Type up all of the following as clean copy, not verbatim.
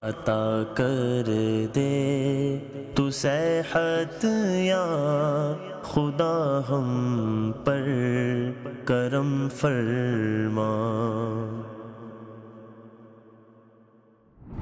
عطا کر دے تو صحت یا خدا ہم پر کرم فرما۔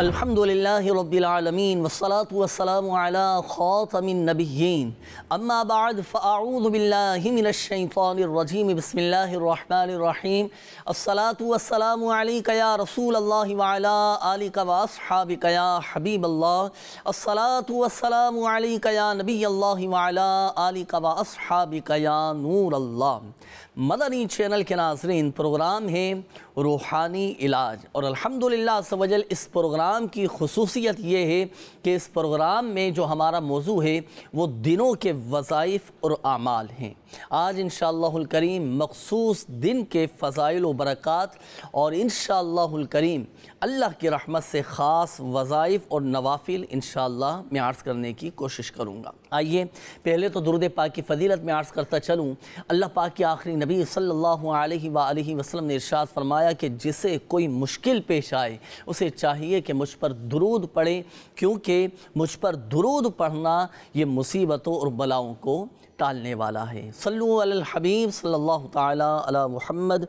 الحمدللہ رب العالمین والصلاة والسلام علی خاتم النبیین اما بعد فاعوذ باللہ من الشیطان الرجیم بسم اللہ الرحمن الرحیم الصلاة والسلام علیک یا رسول اللہ وعلا آلک واصحابک یا حبیب اللہ الصلاة والسلام علیک یا نبی اللہ وعلا آلک واصحابک یا نور اللہ۔ مدنی چینل کے ناظرین، پروگرام ہے روحانی علاج، اور الحمدللہ عز و جل اس پروگرام کی خصوصیت یہ ہے کہ اس پروگرام میں جو ہمارا موضوع ہے وہ دنوں کے وظائف اور اعمال ہیں۔ آج انشاءاللہ الکریم مخصوص دن کے فضائل و برکات اور انشاءاللہ الکریم اللہ کی رحمت سے خاص وظائف اور نوافل انشاءاللہ میں عرض کرنے کی کوشش کروں گا۔ آئیے پہلے تو درود پاک کی فضیلت میں عرض کرتا چلوں۔ اللہ پاک کے آخری نبی صلی اللہ علیہ وآلہ وسلم نے ارشاد فرمایا کہ جسے کوئی مشکل پیش آئے اسے چاہیے کہ مجھ پر درود پڑھے، کیونکہ مجھ پر درود پڑھنا یہ مصیبتوں اور بلاؤں کو ٹالنے والا ہے۔ صلو علی الحبیب صلی اللہ تعالی علی محمد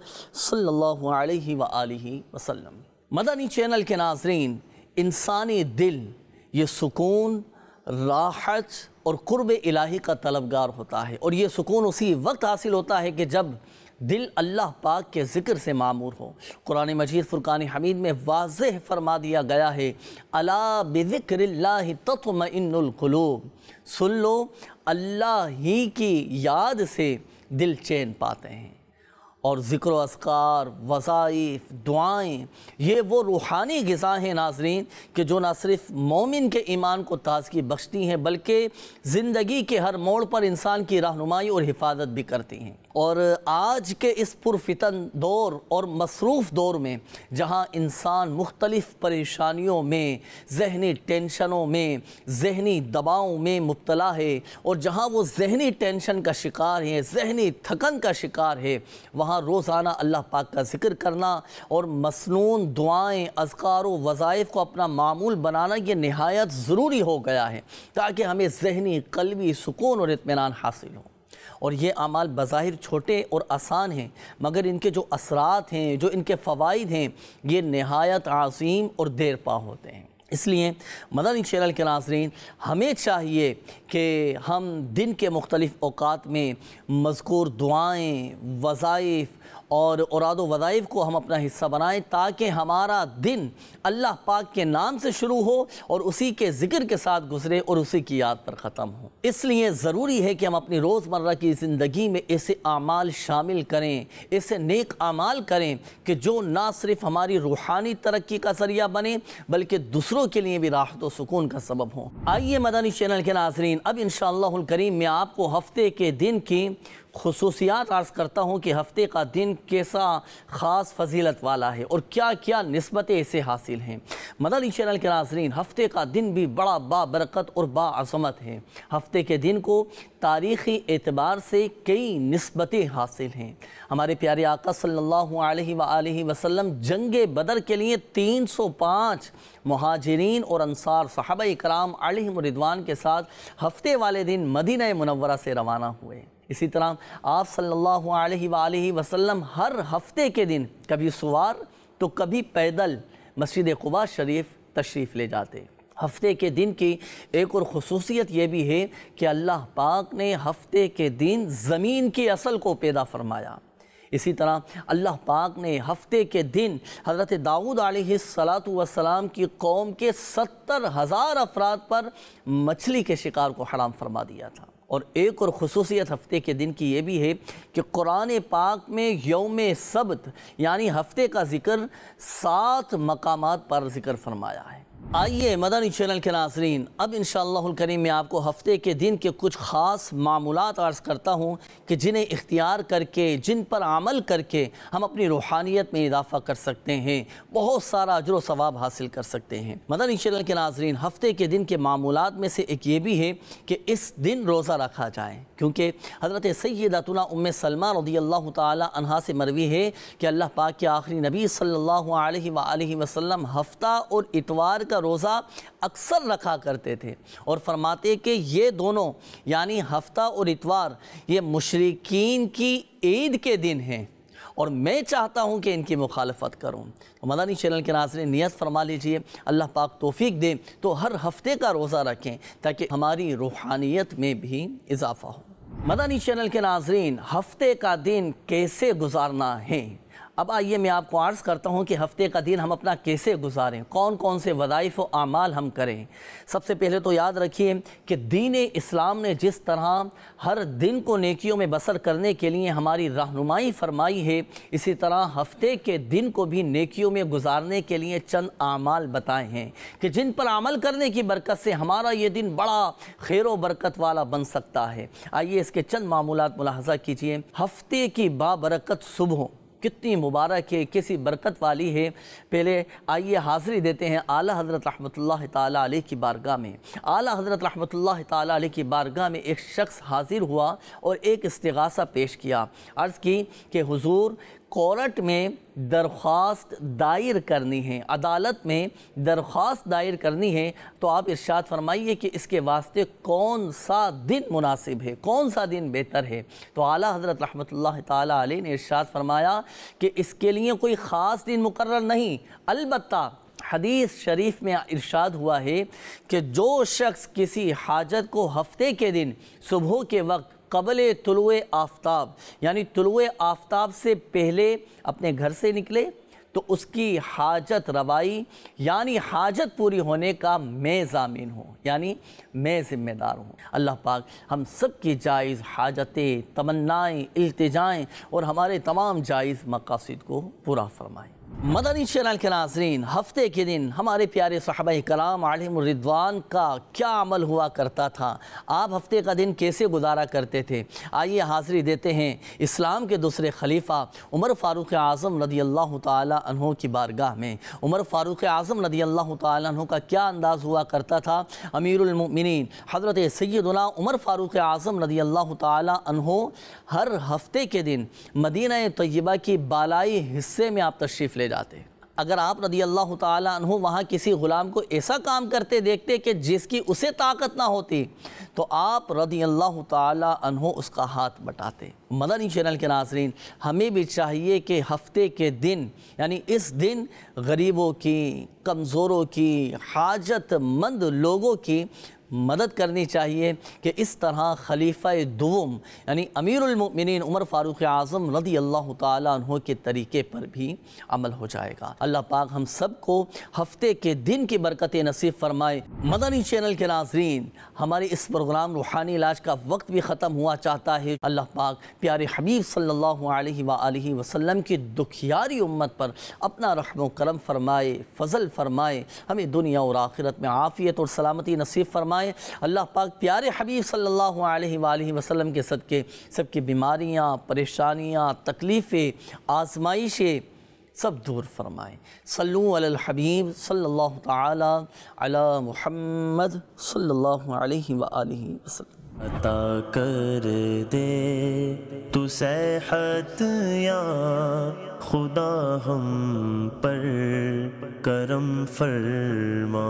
صلی اللہ علیہ وآلہ وسلم۔ مدنی چینل کے ناظرین، انسانی دل یہ سکون، راحت اور قرب الہی کا طلبگار ہوتا ہے، اور یہ سکون اسی وقت حاصل ہوتا ہے کہ جب دل اللہ پاک کے ذکر سے معمور ہو۔ قرآن مجید فرقان حمید میں واضح فرما دیا گیا ہے، الا بذکر اللہ تطمئن القلوب، سن لو اللہ ہی کی یاد سے دل چین پاتے ہیں۔ اور ذکر و اذکار، وظائف، دعائیں یہ وہ روحانی غذا ہیں ناظرین کہ جو نہ صرف مومن کے ایمان کو تازگی بخشتی ہیں بلکہ زندگی کے ہر موڑ پر انسان کی رہنمائی اور حفاظت بھی کرتی ہیں۔ اور آج کے اس پرفتن دور اور مصروف دور میں جہاں انسان مختلف پریشانیوں میں، ذہنی ٹینشنوں میں، ذہنی دباؤں میں مبتلا ہے، اور جہاں وہ ذہنی ٹینشن کا شکار ہے، ذہنی تھکن کا شکار ہے، وہاں روزانہ اللہ پاک کا ذکر کرنا اور مسنون دعائیں، اذکار و وظائف کو اپنا معمول بنانا یہ نہایت ضروری ہو گیا ہے تاکہ ہمیں ذہنی قلبی سکون اور اطمینان حاصل ہو۔ اور یہ اعمال بظاہر چھوٹے اور آسان ہیں، مگر ان کے جو اثرات ہیں، جو ان کے فوائد ہیں، یہ نہایت عظیم اور دیر پا ہوتے ہیں۔ اس لیے مدنی چینل کے ناظرین، ہمیں چاہیے کہ ہم دن کے مختلف اوقات میں مذکور دعائیں، وظائف اور اوراد و وظائف کو ہم اپنا حصہ بنائیں تاکہ ہمارا دن اللہ پاک کے نام سے شروع ہو اور اسی کے ذکر کے ساتھ گزرے اور اسی کی یاد پر ختم ہو۔ اس لیے ضروری ہے کہ ہم اپنی روزمرہ کی زندگی میں ایسے اعمال شامل کریں، ایسے نیک اعمال کریں کہ جو نہ صرف ہماری روحانی ترقی کا ذریعہ بنے بلکہ دوسروں کے لیے بھی راحت و سکون کا سبب ہوں۔ آئیے مدنی چینل کے ناظرین، اب انشاءاللہ الکریم میں آپ کو ہفتے کے دن کی خصوصیات عرض کرتا ہوں کہ ہفتے کا دن کیسا خاص فضیلت والا ہے اور کیا کیا نسبتیں اسے حاصل ہیں۔ مدنی چینل کے ناظرین، ہفتے کا دن بھی بڑا با-برکت اور با-عظمت ہے۔ ہفتے کے دن کو تاریخی اعتبار سے کئی نسبتیں حاصل ہیں۔ ہمارے پیارے آقا صلی اللہ علیہ وآلہ وسلم جنگ بدر کے لیے 305 مہاجرین اور انصار صحابہ اکرام علیہم رضوان کے ساتھ ہفتے والے دن مدینہ منورہ سے روانہ ہوئے۔ اسی طرح آپ صلی اللہ علیہ وآلہ وسلم ہر ہفتے کے دن کبھی سوار تو کبھی پیدل مسجد قباء شریف تشریف لے جاتے۔ ہفتے کے دن کی ایک اور خصوصیت یہ بھی ہے کہ اللہ پاک نے ہفتے کے دن زمین کی اصل کو پیدا فرمایا۔ اسی طرح اللہ پاک نے ہفتے کے دن حضرت داؤد علیہ السلام کی قوم کے 70,000 افراد پر مچھلی کے شکار کو حرام فرما دیا تھا۔ اور ایک اور خصوصیت ہفتے کے دن کی یہ بھی ہے کہ قرآن پاک میں یوم سبت یعنی ہفتے کا ذکر 7 مقامات پر ذکر فرمایا ہے۔ آئیے مدنی چینل کے ناظرین، اب انشاءاللہ الکریم میں آپ کو ہفتے کے دن کے کچھ خاص معمولات عرض کرتا ہوں کہ جنہیں اختیار کر کے، جن پر عمل کر کے ہم اپنی روحانیت میں اضافہ کر سکتے ہیں، بہت سارا اجر و ثواب حاصل کر سکتے ہیں۔ مدنی چینل کے ناظرین، ہفتے کے دن کے معمولات میں سے ایک یہ بھی ہے کہ اس دن روزہ رکھا جائے، کیونکہ حضرت سیدتنا ام سلمہ رضی اللہ تعالی عنہا سے مروی ہے کہ اللہ پاک کے آخری نبی صلی اللہ علیہ وآلہ وسلم ہفتہ اور اتوار کا روزہ اکثر رکھا کرتے تھے اور فرماتے کہ یہ دونوں یعنی ہفتہ اور اتوار یہ مشرکین کی عید کے دن ہیں اور میں چاہتا ہوں کہ ان کی مخالفت کروں۔ مدنی چینل کے ناظرین نیت فرما لیجئے، اللہ پاک توفیق دے تو ہر ہفتے کا روزہ رکھیں تاکہ ہماری روحانیت میں بھی اضافہ ہو۔ مدنی چینل کے ناظرین، ہفتے کا دن کیسے گزارنا ہے؟ اب آئیے میں آپ کو عرض کرتا ہوں کہ ہفتے کا دن ہم اپنا کیسے گزاریں، کون کون سے وظائف و اعمال ہم کریں۔ سب سے پہلے تو یاد رکھیے کہ دین اسلام نے جس طرح ہر دن کو نیکیوں میں بسر کرنے کے لیے ہماری رہنمائی فرمائی ہے، اسی طرح ہفتے کے دن کو بھی نیکیوں میں گزارنے کے لیے چند اعمال بتائے ہیں کہ جن پر عمل کرنے کی برکت سے ہمارا یہ دن بڑا خیر و برکت والا بن سکتا ہے۔ آئیے اس کے چند معمولات ملاحظہ کیجئے۔ ہفتے کی بابرکت صبح کتنی مبارک ہے، کیسی برکت والی ہے۔ پہلے آئیے حاضری دیتے ہیں اعلیٰ حضرت رحمت اللہ تعالیٰ علیہ کی بارگاہ میں۔ اعلیٰ حضرت رحمت اللہ تعالیٰ علیہ کی بارگاہ میں ایک شخص حاضر ہوا اور ایک استغاثہ پیش کیا۔ عرض کی کہ حضور کورٹ میں درخواست دائر کرنی ہے، عدالت میں درخواست دائر کرنی ہے، تو آپ ارشاد فرمائیے کہ اس کے واسطے کون سا دن مناسب ہے، کون سا دن بہتر ہے۔ تو اعلیٰ حضرت رحمت اللہ تعالیٰ علیہ نے ارشاد فرمایا کہ اس کے لیے کوئی خاص دن مقرر نہیں، البتہ حدیث شریف میں ارشاد ہوا ہے کہ جو شخص کسی حاجت کو ہفتے کے دن صبح کے وقت قبل طلوع آفتاب یعنی طلوع آفتاب سے پہلے اپنے گھر سے نکلے تو اس کی حاجت روائی یعنی حاجت پوری ہونے کا میں ضامن ہوں، یعنی میں ذمہ دار ہوں۔ اللہ پاک ہم سب کی جائز حاجتیں، تمنائیں، التجائیں اور ہمارے تمام جائز مقاصد کو پورا فرمائے۔ مدنی چینل کے ناظرین، ہفتے کے دن ہمارے پیارے صحابہ کرام علیہم الرضوان کا کیا عمل ہوا کرتا تھا، آپ ہفتے کا دن کیسے گزارا کرتے تھے؟ آئیے حاضری دیتے ہیں اسلام کے دوسرے خلیفہ عمر فاروق اعظم رضی اللہ تعالی عنہ کی بارگاہ میں۔ عمر فاروق اعظم رضی اللہ تعالی عنہ کا کیا انداز ہوا کرتا تھا؟ امیر المؤمنین حضرت سیدنا عمر فاروق اعظم رضی اللہ تعالی عنہ ہر ہفتے کے دن مدینہ طیبہ کی بالائی حصے میں آپ تشریف لے جاتے۔ اگر آپ رضی اللہ تعالی عنہ وہاں کسی غلام کو ایسا کام کرتے دیکھتے کہ جس کی اسے طاقت نہ ہوتی تو آپ رضی اللہ تعالی عنہ اس کا ہاتھ بٹاتے۔ مدنی چینل کے ناظرین، ہمیں بھی چاہیے کہ ہفتے کے دن یعنی اس دن غریبوں کی، کمزوروں کی، حاجت مند لوگوں کی مدد کرنی چاہیے کہ اس طرح خلیفہ دوم یعنی امیر المؤمنین عمر فاروق اعظم رضی اللہ تعالیٰ عنہ کے طریقے پر بھی عمل ہو جائے گا۔ اللہ پاک ہم سب کو ہفتے کے دن کی برکت نصیب فرمائے۔ مدنی چینل کے ناظرین، ہمارے اس پروگرام روحانی علاج کا وقت بھی ختم ہوا چاہتا ہے۔ اللہ پاک پیارے حبیب صلی اللہ علیہ وآلہ وسلم کی دکھیاری امت پر اپنا رحم و کرم فرمائے، فضل فرمائے، ہمیں دنیا اور آخرت میں عافیت اور سلامتی نصیب فرمائے۔ اللہ پاک پیارے حبیب صلی اللہ علیہ وآلہ وسلم کے صدقے سب کی بیماریاں، پریشانیاں، تکلیفیں، آزمائشیں سب دور فرمائے۔ صلو علی الحبیب صلی اللہ تعالی علی محمد صلی اللہ علیہ وآلہ وسلم۔ عطا کر دے تو صحت یا خدا ہم پر کرم فرما۔